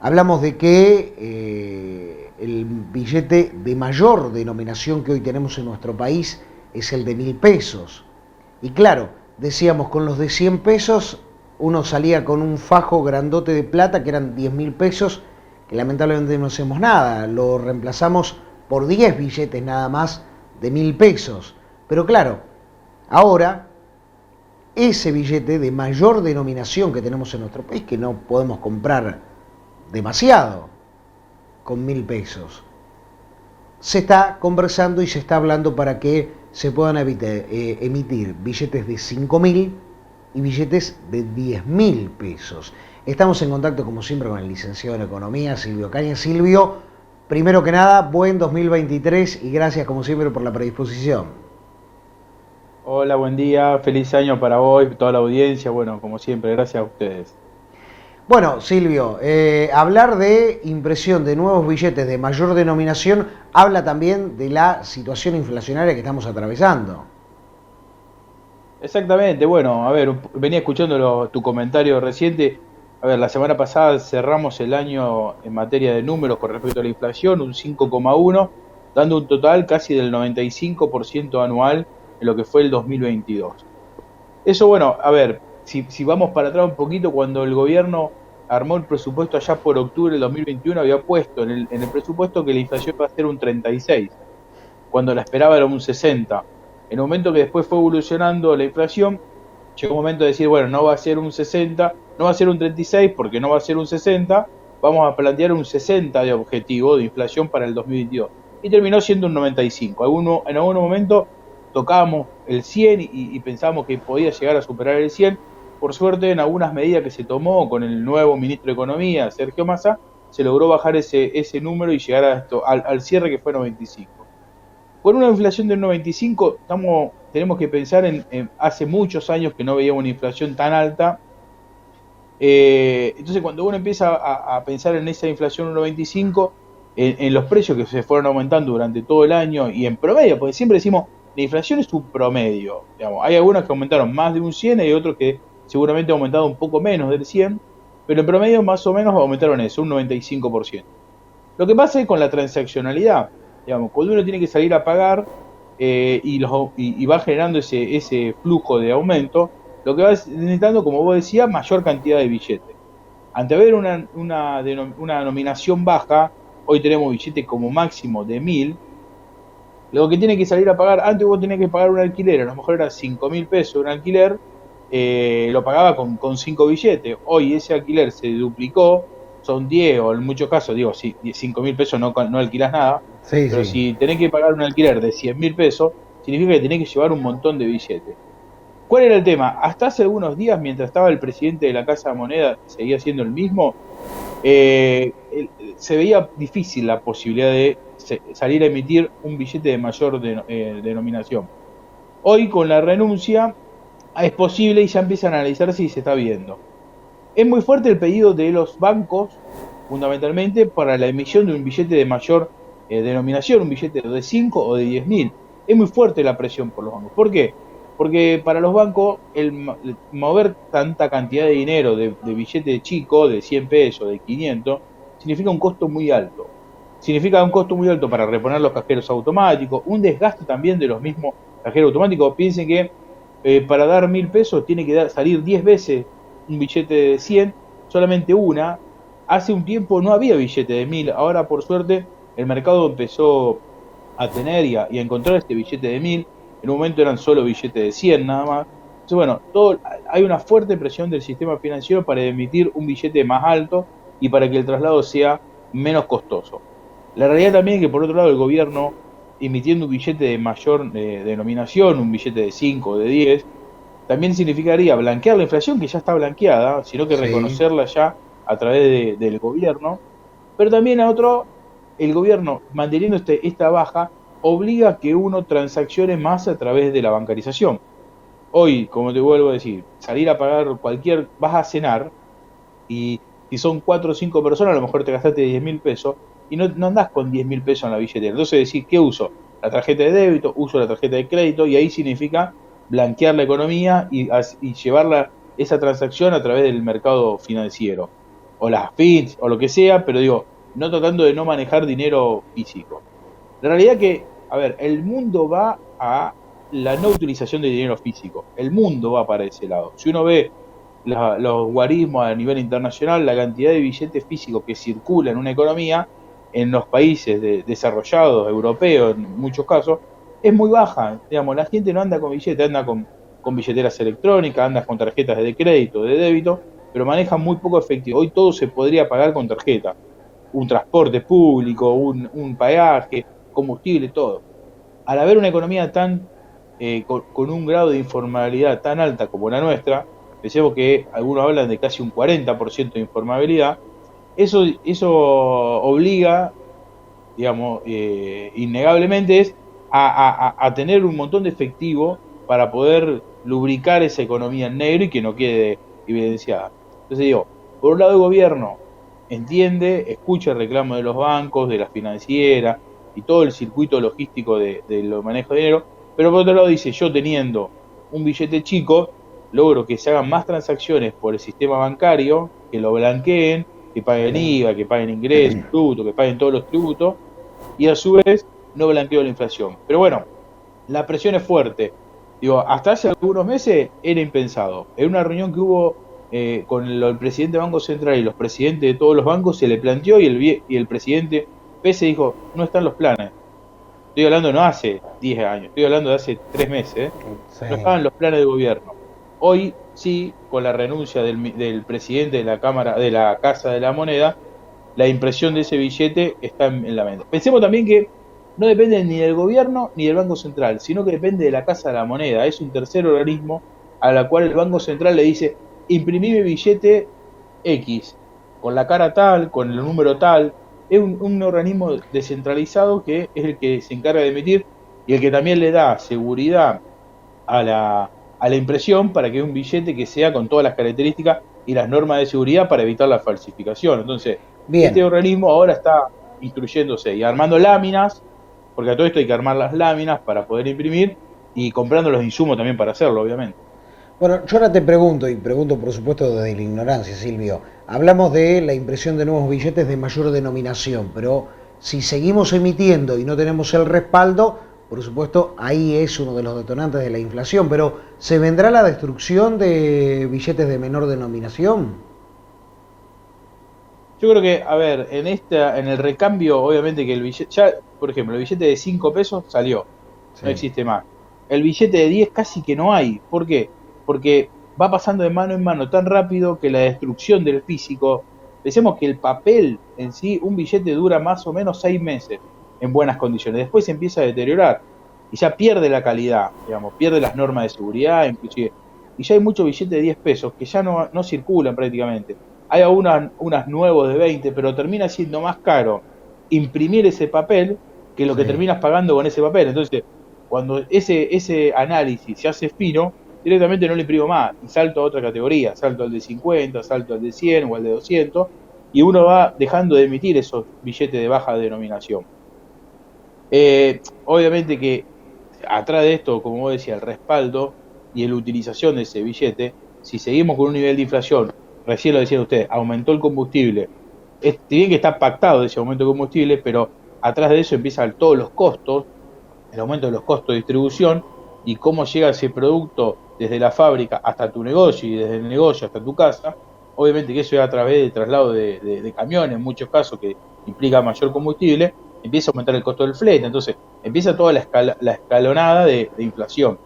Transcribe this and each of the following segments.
Hablamos de que el billete de mayor denominación que hoy tenemos en nuestro país es el de 1.000 pesos. Y claro, decíamos, con los de 100 pesos uno salía con un fajo grandote de plata que eran 10.000 pesos, que lamentablemente no hacemos nada, lo reemplazamos por 10 billetes nada más de 1.000 pesos. Pero claro, ahora ese billete de mayor denominación que tenemos en nuestro país, que no podemos comprar demasiado con 1.000 pesos, se está conversando y se está hablando para que se puedan emitir billetes de 5.000 y billetes de 10.000 pesos. Estamos en contacto, como siempre, con el licenciado en Economía, Silvio Cañas. Silvio, primero que nada, buen 2023 y gracias, como siempre, por la predisposición. Hola, buen día, feliz año para vos y toda la audiencia. Bueno, como siempre, gracias a ustedes. Bueno, Silvio, hablar de impresión de nuevos billetes de mayor denominación habla también de la situación inflacionaria que estamos atravesando. Exactamente, bueno, a ver, venía escuchando tu comentario reciente. A ver, la semana pasada cerramos el año en materia de números con respecto a la inflación, un 5,1, dando un total casi del 95% anual en lo que fue el 2022. Eso, bueno, a ver, si vamos para atrás un poquito, cuando el gobierno armó el presupuesto allá por octubre del 2021, había puesto en el presupuesto que la inflación iba a ser un 36, cuando la esperaba era un 60. En el momento que después fue evolucionando la inflación, llegó un momento de decir, bueno, no va a ser un 60, no va a ser un 36 porque no va a ser un 60, vamos a plantear un 60 de objetivo de inflación para el 2022. Y terminó siendo un 95. En algún momento tocábamos el 100 y pensábamos que podía llegar a superar el 100. Por suerte, en algunas medidas que se tomó con el nuevo ministro de Economía, Sergio Massa, se logró bajar ese número y llegar a al cierre que fue 95. Con una inflación del 95, tenemos que pensar en hace muchos años que no veíamos una inflación tan alta. Entonces, cuando uno empieza a pensar en esa inflación del 95, en los precios que se fueron aumentando durante todo el año y en promedio, porque siempre decimos, la inflación es un promedio. Digamos. Hay algunos que aumentaron más de un 100 y hay otros que seguramente han aumentado un poco menos del 100, pero en promedio más o menos aumentaron eso, un 95%. Lo que pasa es con la transaccionalidad. Digamos, cuando uno tiene que salir a pagar y va generando ese flujo de aumento, lo que va necesitando, como vos decías, mayor cantidad de billetes. Ante haber una nominación baja, hoy tenemos billetes como máximo de 1.000, lo que tiene que salir a pagar, antes vos tenías que pagar un alquiler, a lo mejor era 5.000 pesos un alquiler, lo pagaba con 5 billetes. Hoy ese alquiler se duplicó, son 10 o en muchos casos, digo, si 5.000 pesos no alquilas nada, Sí, pero sí. si tenés que pagar un alquiler de 100.000 pesos, significa que tenés que llevar un montón de billetes. ¿Cuál era el tema? Hasta hace algunos días, mientras estaba el presidente de la Casa de Moneda, seguía siendo el mismo, se veía difícil la posibilidad de salir a emitir un billete de mayor denominación. Hoy, con la renuncia, es posible y ya empiezan a analizar si se está viendo. Es muy fuerte el pedido de los bancos, fundamentalmente, para la emisión de un billete de mayor denominación, un billete de 5 o de 10.000. Es muy fuerte la presión por los bancos. ¿Por qué? Porque para los bancos el mover tanta cantidad de dinero de billete chico, de 100 pesos, de 500, significa un costo muy alto. Significa un costo muy alto para reponer los cajeros automáticos, un desgaste también de los mismos cajeros automáticos. Piensen que para dar 1.000 pesos tiene que salir 10 veces un billete de 100, solamente una. Hace un tiempo no había billete de 1.000, ahora por suerte el mercado empezó a tener y a encontrar este billete de 1.000. En un momento eran solo billetes de 100 nada más. Entonces, bueno, hay una fuerte presión del sistema financiero para emitir un billete más alto y para que el traslado sea menos costoso. La realidad también es que, por otro lado, el gobierno, emitiendo un billete de mayor denominación, un billete de 5 o de 10, también significaría blanquear la inflación, que ya está blanqueada, sino que Sí. reconocerla ya a través del gobierno. Pero también el gobierno, manteniendo esta baja, obliga a que uno transaccione más a través de la bancarización. Hoy, como te vuelvo a decir, salir a pagar vas a cenar y si son 4 o 5 personas, a lo mejor te gastaste 10.000 pesos y no andás con 10.000 pesos en la billetera. Entonces decís, ¿qué uso? La tarjeta de débito, uso la tarjeta de crédito y ahí significa blanquear la economía y llevarla esa transacción a través del mercado financiero. o las FITs, o lo que sea, pero digo, no tratando de no manejar dinero físico. La realidad que, a ver, el mundo va a la no utilización de dinero físico. El mundo va para ese lado. Si uno ve los guarismos a nivel internacional, la cantidad de billetes físicos que circula en una economía, en los países desarrollados, europeos en muchos casos, es muy baja. Digamos, la gente no anda con billetes, anda con billeteras electrónicas, anda con tarjetas de crédito, de débito, pero maneja muy poco efectivo. Hoy todo se podría pagar con tarjeta. Un transporte público, un peaje, combustible, todo. Al haber una economía tan con un grado de informalidad tan alta como la nuestra, pensemos que algunos hablan de casi un 40% de informabilidad, eso obliga, digamos, innegablemente es a tener un montón de efectivo para poder lubricar esa economía en negro y que no quede evidenciada. Entonces digo, por un lado el gobierno entiende, escucha el reclamo de los bancos, de las financieras y todo el circuito logístico de los manejos de dinero, pero por otro lado dice, yo teniendo un billete chico, logro que se hagan más transacciones por el sistema bancario, que lo blanqueen, que paguen IVA, que paguen ingresos, tributos, que paguen todos los tributos, y a su vez no blanqueo la inflación. Pero bueno, la presión es fuerte. Digo, hasta hace algunos meses era impensado. En una reunión que hubo con el presidente del Banco Central y los presidentes de todos los bancos, se le planteó y el presidente Pese dijo, no están los planes. Estoy hablando no hace 10 años, estoy hablando de hace 3 meses. Sí. No estaban los planes de gobierno. Hoy sí, con la renuncia del presidente de la Cámara, de la Casa de la Moneda, la impresión de ese billete está en la mente. Pensemos también que no depende ni del gobierno ni del Banco Central, sino que depende de la Casa de la Moneda. Es un tercer organismo a la cual el Banco Central le dice, imprimime billete X, con la cara tal, con el número tal. Es un organismo descentralizado que es el que se encarga de emitir y el que también le da seguridad a la impresión para que es un billete que sea con todas las características y las normas de seguridad para evitar la falsificación. Entonces, bien, este organismo ahora está instruyéndose y armando láminas, porque a todo esto hay que armar las láminas para poder imprimir y comprando los insumos también para hacerlo, obviamente. Bueno, yo ahora te pregunto, y pregunto por supuesto desde la ignorancia, Silvio, hablamos de la impresión de nuevos billetes de mayor denominación, pero si seguimos emitiendo y no tenemos el respaldo, por supuesto ahí es uno de los detonantes de la inflación, pero ¿se vendrá la destrucción de billetes de menor denominación? Yo creo que, a ver, en el recambio, obviamente que el billete, ya, por ejemplo, el billete de 5 pesos salió, sí, no existe más. El billete de 10 casi que no hay. ¿Por qué? Porque va pasando de mano en mano tan rápido que la destrucción del físico, pensemos que el papel en sí, un billete dura más o menos 6 meses en buenas condiciones, después se empieza a deteriorar y ya pierde la calidad, digamos, pierde las normas de seguridad, inclusive, y ya hay muchos billetes de 10 pesos que ya no circulan prácticamente. Hay unas nuevos de 20, pero termina siendo más caro imprimir ese papel que lo que terminas pagando con ese papel. Entonces, cuando ese análisis se hace fino, directamente no lo imprimo más y salto a otra categoría, salto al de 50, salto al de 100 o al de 200 y uno va dejando de emitir esos billetes de baja denominación. Obviamente que atrás de esto, como vos decías, el respaldo y la utilización de ese billete, si seguimos con un nivel de inflación, recién lo decían ustedes, aumentó el combustible, si bien que está pactado ese aumento de combustible, pero atrás de eso empiezan todos los costos, el aumento de los costos de distribución y cómo llega ese producto desde la fábrica hasta tu negocio y desde el negocio hasta tu casa. Obviamente que eso es a través del traslado de camiones, en muchos casos que implica mayor combustible, empieza a aumentar el costo del flete, entonces empieza toda la escalonada de inflación.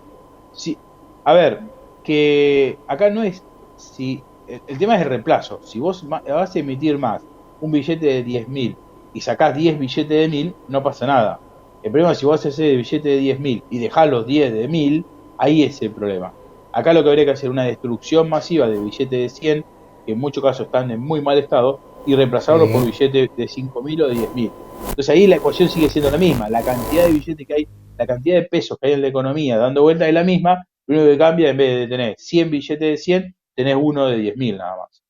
Sí, a ver, que acá no es, si el tema es el reemplazo, si vos vas a emitir más un billete de 10.000 y sacás 10 billetes de 1.000, no pasa nada. El problema es si vos haces el billete de 10.000 y dejás los 10 de 1.000, ahí es el problema. Acá lo que habría que hacer es una destrucción masiva de billetes de 100, que en muchos casos están en muy mal estado, y reemplazarlos por billetes de 5.000 o de 10.000. Entonces ahí la ecuación sigue siendo la misma, la cantidad de billetes que hay, la cantidad de pesos que hay en la economía dando vuelta es la misma, lo único que cambia, en vez de tener 100 billetes de 100, tenés uno de 10.000 nada más.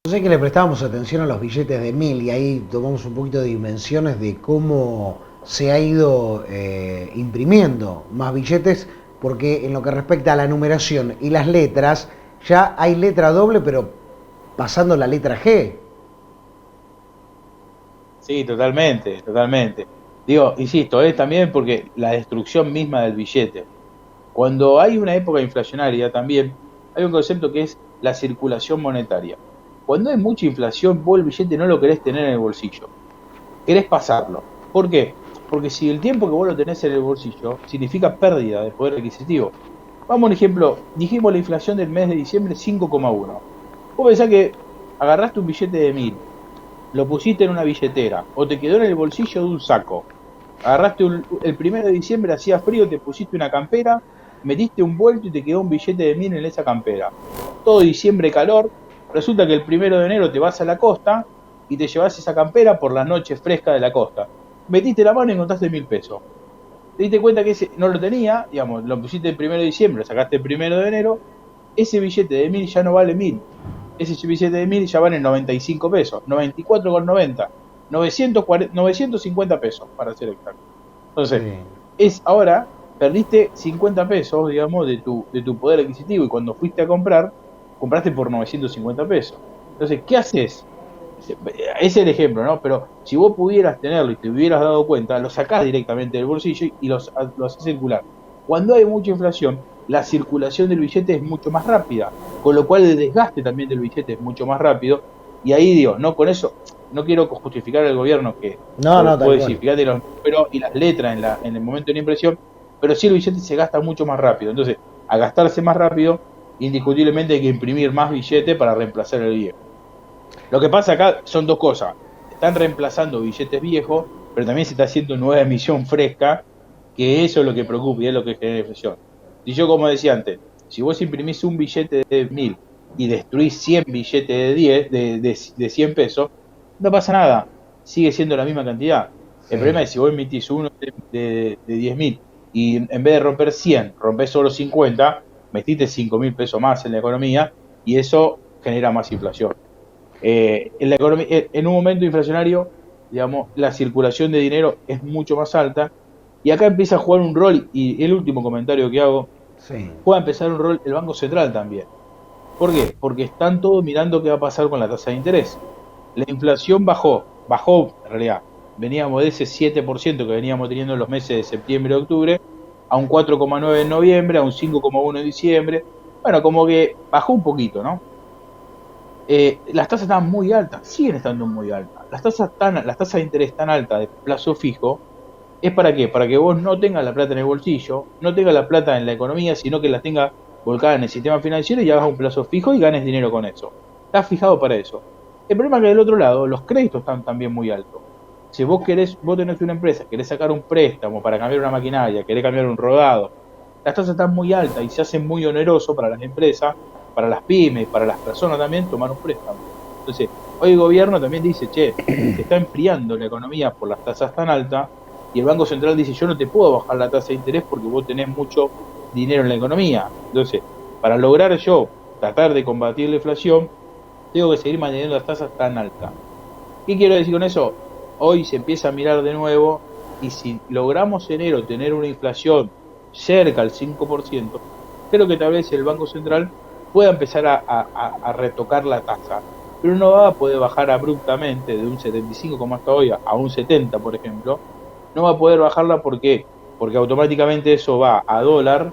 Yo sé que le prestábamos atención a los billetes de 1.000 y ahí tomamos un poquito de dimensiones de cómo se ha ido imprimiendo más billetes, porque en lo que respecta a la numeración y las letras, ya hay letra doble, pero pasando la letra G. Sí, totalmente, totalmente. Digo, insisto, es también porque la destrucción misma del billete. Cuando hay una época inflacionaria también hay un concepto que es la circulación monetaria. Cuando hay mucha inflación, vos el billete no lo querés tener en el bolsillo, querés pasarlo. ¿Por qué? Porque si el tiempo que vos lo tenés en el bolsillo significa pérdida de poder adquisitivo. Vamos a un ejemplo, dijimos la inflación del mes de diciembre 5,1. Vos pensás que agarraste un billete de 1000, lo pusiste en una billetera o te quedó en el bolsillo de un saco. Agarraste el 1 de diciembre, hacía frío, te pusiste una campera, metiste un vuelto y te quedó un billete de 1000 en esa campera. Todo diciembre calor, resulta que el 1 de enero te vas a la costa y te llevas esa campera por la noche fresca de la costa. Metiste la mano y encontraste 1000 pesos. Te diste cuenta que ese no lo tenía, digamos, lo pusiste el 1 de diciembre, lo sacaste el 1 de enero, ese billete de 1000 ya no vale 1000. Ese billete de 1000 ya vale 95 pesos, 94,90, 950 pesos para ser exacto. Entonces, Sí. ahora perdiste 50 pesos, digamos, de tu poder adquisitivo y cuando fuiste a comprar, compraste por 950 pesos. Entonces, ¿qué haces? Ese es el ejemplo, ¿no? Pero si vos pudieras tenerlo y te hubieras dado cuenta, lo sacás directamente del bolsillo y lo haces circular. Cuando hay mucha inflación, la circulación del billete es mucho más rápida, con lo cual el desgaste también del billete es mucho más rápido. Y ahí digo, no con eso, no quiero justificar al gobierno que No, no, tal puede decir, cual. fíjate los números y las letras en el momento de la impresión, pero sí el billete se gasta mucho más rápido. Entonces, a gastarse más rápido, indiscutiblemente hay que imprimir más billete para reemplazar el viejo. Lo que pasa acá son dos cosas. Están reemplazando billetes viejos, pero también se está haciendo nueva emisión fresca, que eso es lo que preocupa y es lo que genera inflación. Y yo, como decía antes, si vos imprimís un billete de 1000 y destruís 100 billetes de 10, de 100 pesos, no pasa nada, sigue siendo la misma cantidad. El problema Sí. es si vos emitís uno de 10.000 y en vez de romper 100, rompés solo 50, metiste 5.000 pesos más en la economía y eso genera más inflación. En un momento inflacionario, digamos, la circulación de dinero es mucho más alta y acá empieza a jugar un rol, y el último comentario que hago, Sí. puede empezar un rol el Banco Central también. ¿Por qué? Porque están todos mirando qué va a pasar con la tasa de interés. La inflación bajó en realidad, veníamos de ese 7% que veníamos teniendo en los meses de septiembre y octubre, a un 4,9 en noviembre, a un 5,1 en diciembre, bueno, como que bajó un poquito, ¿no? Las tasas estaban muy altas, siguen estando muy altas. Las tasas de interés tan altas de plazo fijo, ¿es para qué? Para que vos no tengas la plata en el bolsillo, no tengas la plata en la economía, sino que la tengas volcada en el sistema financiero y hagas un plazo fijo y ganes dinero con eso. Está fijado para eso. El problema es que del otro lado, los créditos están también muy altos. Si vos tenés una empresa, querés sacar un préstamo para cambiar una maquinaria, querés cambiar un rodado, las tasas están muy altas y se hace muy oneroso para las empresas, para las pymes, para las personas también tomar un préstamo. Entonces, hoy el gobierno también dice, che, se está enfriando la economía por las tasas tan altas y el Banco Central dice, yo no te puedo bajar la tasa de interés porque vos tenés mucho dinero en la economía. Entonces, para lograr yo tratar de combatir la inflación, tengo que seguir manteniendo las tasas tan altas. ¿Qué quiero decir con eso? Hoy se empieza a mirar de nuevo y si logramos en enero tener una inflación cerca al 5%, creo que tal vez el Banco Central pueda empezar a retocar la tasa, pero no va a poder bajar abruptamente de un 75 como hasta hoy a un 70, por ejemplo. No va a poder bajarla porque automáticamente eso va a dólar,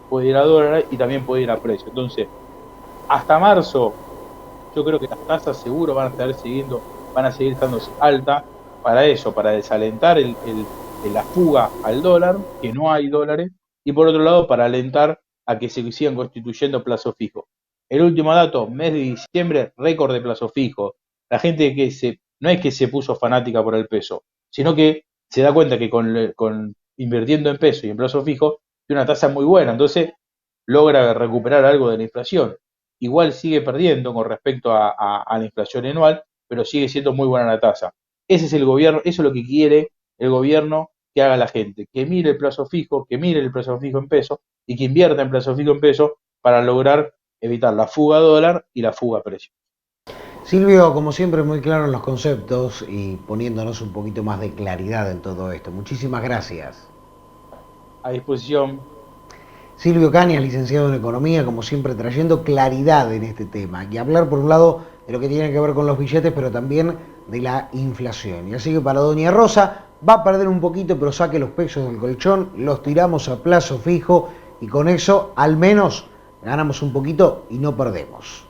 puede ir a dólar y también puede ir a precio. Entonces, hasta marzo yo creo que las tasas seguro van a seguir estando altas para eso, para desalentar la fuga al dólar, que no hay dólares, y por otro lado para alentar a que se sigan constituyendo plazos fijos. El último dato, mes de diciembre, récord de plazo fijo. La gente no es que se puso fanática por el peso, sino que se da cuenta que con invirtiendo en peso y en plazo fijo, tiene una tasa muy buena, entonces logra recuperar algo de la inflación. Igual sigue perdiendo con respecto a la inflación anual, pero sigue siendo muy buena la tasa. Ese es el gobierno, eso es lo que quiere el gobierno que haga la gente, que mire el plazo fijo, que mire el plazo fijo en pesos y que invierta en plazo fijo en pesos para lograr evitar la fuga a dólar y la fuga a precio. Silvio, como siempre, muy claro en los conceptos y poniéndonos un poquito más de claridad en todo esto. Muchísimas gracias. A disposición. Silvio Cañas, licenciado en Economía, como siempre trayendo claridad en este tema y hablar por un lado de lo que tiene que ver con los billetes, pero también de la inflación. Y así que para doña Rosa va a perder un poquito, pero saque los pesos del colchón, los tiramos a plazo fijo y con eso al menos ganamos un poquito y no perdemos.